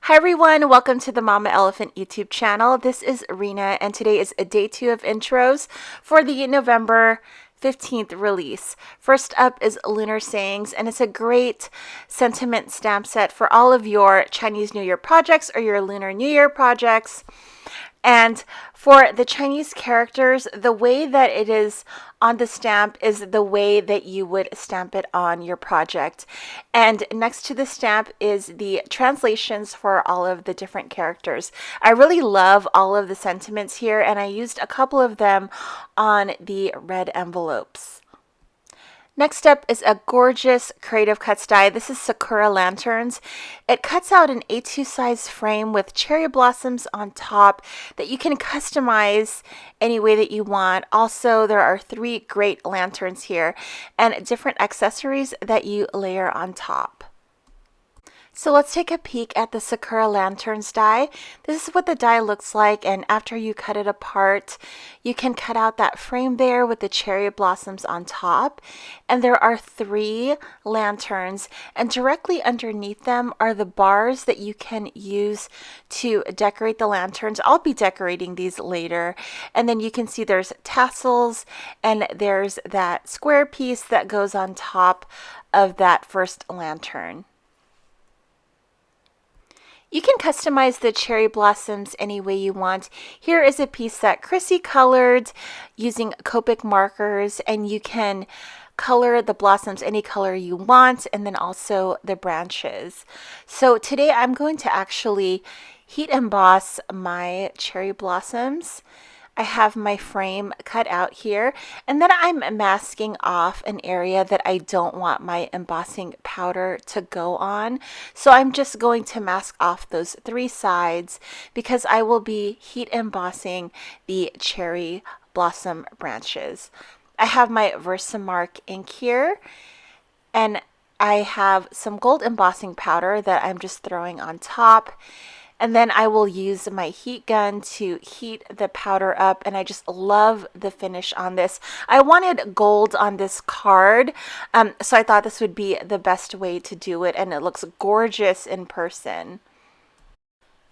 Hi everyone, welcome to the Mama Elephant YouTube channel. This is Rena and today is a day 2 of intros for the November 15th release. First up is Lunar Sayings, and it's a great sentiment stamp set for all of your Chinese New Year projects or your Lunar New Year projects. And for the Chinese characters, the way that it is on the stamp is the way that you would stamp it on your project. And next to the stamp is the translations for all of the different characters. I really love all of the sentiments here, and I used a couple of them on the red envelopes. Next up is a gorgeous Creative Cuts die. This is Sakura Lanterns. It cuts out an A2 size frame with cherry blossoms on top that you can customize any way that you want. Also, there are 3 great lanterns here and different accessories that you layer on top. So let's take a peek at the Sakura Lanterns die. This is what the die looks like, and after you cut it apart, you can cut out that frame there with the cherry blossoms on top. And there are 3 lanterns, and directly underneath them are the bars that you can use to decorate the lanterns. I'll be decorating these later. And then you can see there's tassels, and there's that square piece that goes on top of that first lantern. You can customize the cherry blossoms any way you want. Here is a piece that Chrissy colored using Copic markers, and you can color the blossoms any color you want, and then also the branches. So today I'm going to actually heat emboss my cherry blossoms. I have my frame cut out here, and then I'm masking off an area that I don't want my embossing powder to go on. So I'm just going to mask off those 3 sides because I will be heat embossing the cherry blossom branches. I have my Versamark ink here, and I have some gold embossing powder that I'm just throwing on top. And then I will use my heat gun to heat the powder up, and I just love the finish on this. I wanted gold on this card, so I thought this would be the best way to do it, and it looks gorgeous in person.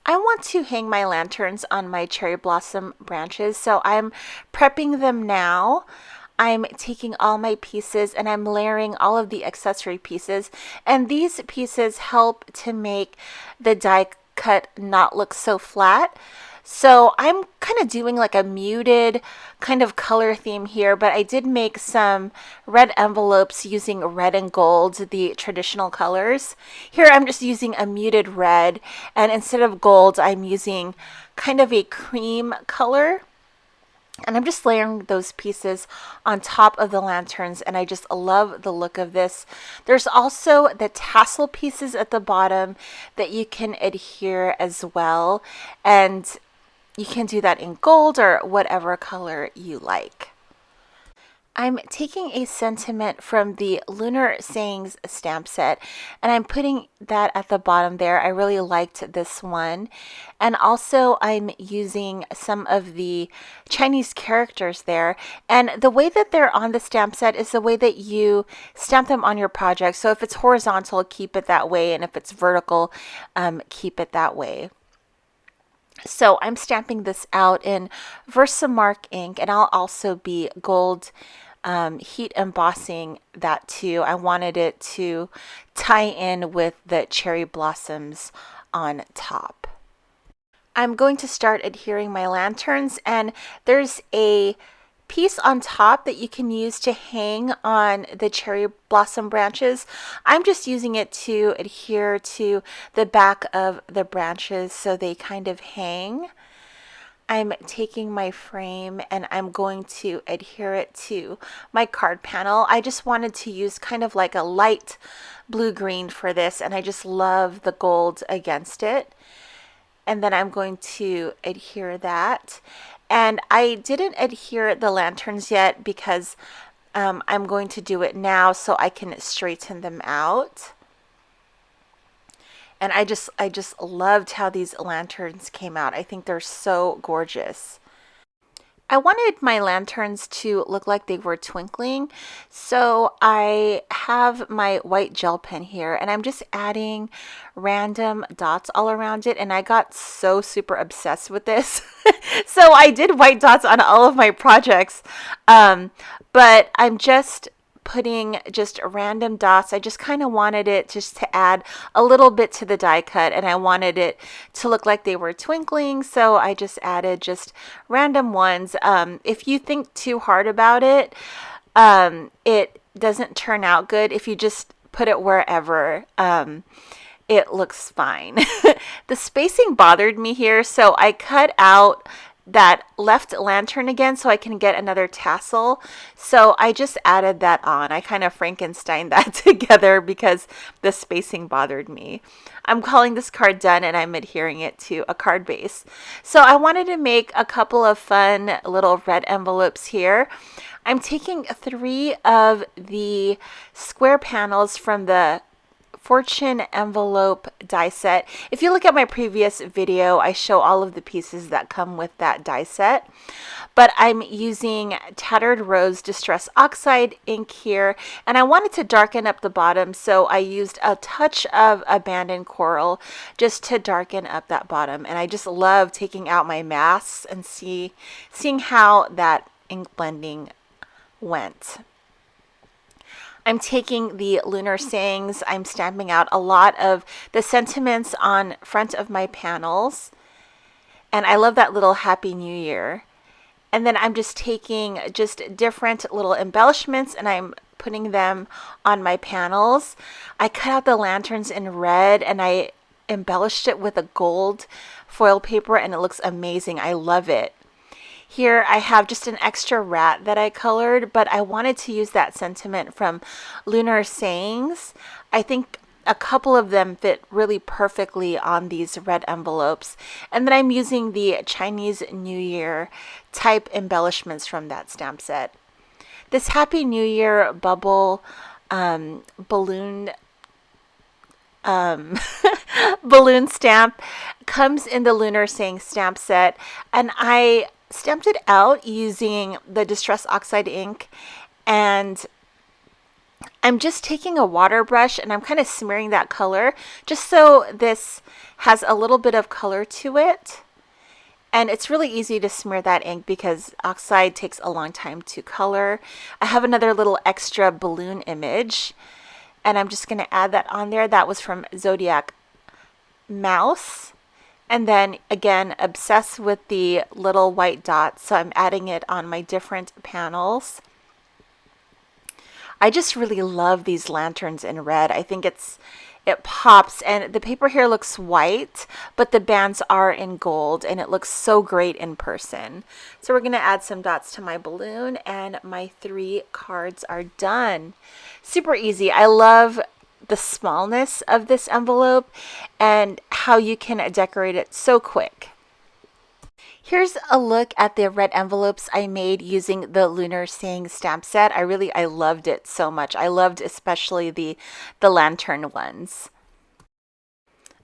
I want to hang my lanterns on my cherry blossom branches, so I'm prepping them now. I'm taking all my pieces and I'm layering all of the accessory pieces, and these pieces help to make the die cut not look so flat. So I'm kind of doing like a muted kind of color theme here, but I did make some red envelopes using red and gold, the traditional colors. Here I'm just using a muted red, and instead of gold I'm using kind of a cream color. And I'm just layering those pieces on top of the lanterns, and I just love the look of this. There's also the tassel pieces at the bottom that you can adhere as well, and you can do that in gold or whatever color you like. I'm taking a sentiment from the Lunar Sayings stamp set, and I'm putting that at the bottom there. I really liked this one. And also I'm using some of the Chinese characters there. And the way that they're on the stamp set is the way that you stamp them on your project. So if it's horizontal, keep it that way. And if it's vertical, keep it that way. So I'm stamping this out in Versamark ink, and I'll also be gold heat embossing that too. I wanted it to tie in with the cherry blossoms on top. I'm going to start adhering my lanterns, and there's a piece on top that you can use to hang on the cherry blossom branches. I'm just using it to adhere to the back of the branches so they kind of hang. I'm taking my frame and I'm going to adhere it to my card panel. I just wanted to use kind of like a light blue-green for this, and I just love the gold against it. And then I'm going to adhere that. And I didn't adhere the lanterns yet because I'm going to do it now so I can straighten them out. And I just loved how these lanterns came out. I think they're so gorgeous. I wanted my lanterns to look like they were twinkling, so I have my white gel pen here and I'm just adding random dots all around it, and I got so super obsessed with this. So I did white dots on all of my projects, but I'm just putting just random dots. I just kind of wanted it just to add a little bit to the die cut, and I wanted it to look like they were twinkling, so I just added just random ones. If you think too hard about it, it doesn't turn out good. If you just put it wherever, it looks fine. The spacing bothered me here, so I cut out that left lantern again so I can get another tassel. So I just added that on. I kind of Frankensteined that together because the spacing bothered me. I'm calling this card done and I'm adhering it to a card base. So I wanted to make a couple of fun little red envelopes here. I'm taking 3 of the square panels from the Fortune envelope die set. If you look at my previous video, I show all of the pieces that come with that die set. But I'm using Tattered Rose Distress Oxide ink here, and I wanted to darken up the bottom, so I used a touch of Abandoned Coral just to darken up that bottom. And I just love taking out my masks and seeing how that ink blending went. I'm taking the Lunar Sayings. I'm stamping out a lot of the sentiments on front of my panels. And I love that little Happy New Year. And then I'm just taking just different little embellishments and I'm putting them on my panels. I cut out the lanterns in red and I embellished it with a gold foil paper and it looks amazing. I love it. Here I have just an extra rat that I colored, but I wanted to use that sentiment from Lunar Sayings. I think a couple of them fit really perfectly on these red envelopes. And then I'm using the Chinese New Year type embellishments from that stamp set. This Happy New Year bubble balloon balloon stamp comes in the Lunar Sayings stamp set, and I stamped it out using the Distress Oxide ink, and I'm just taking a water brush and I'm kind of smearing that color just so this has a little bit of color to it. And it's really easy to smear that ink because oxide takes a long time to color. I have another little extra balloon image and I'm just going to add that on there. That was from Zodiac Mouse. And then again, obsessed with the little white dots, so I'm adding it on my different panels. I just really love these lanterns in red. I think it pops, and the paper here looks white, but the bands are in gold, and it looks so great in person. So we're going to add some dots to my balloon, and my 3 cards are done. Super easy. I love the smallness of this envelope and how you can decorate it so quick. Here's a look at the red envelopes I made using the Lunar Sayings stamp set. I loved it so much. I loved especially the lantern ones.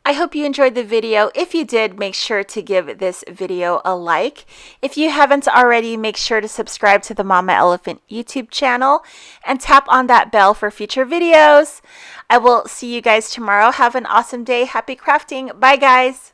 I hope you enjoyed the video. If you did, make sure to give this video a like. If you haven't already, make sure to subscribe to the Mama Elephant YouTube channel and tap on that bell for future videos. I will see you guys tomorrow. Have an awesome day. Happy crafting. Bye, guys.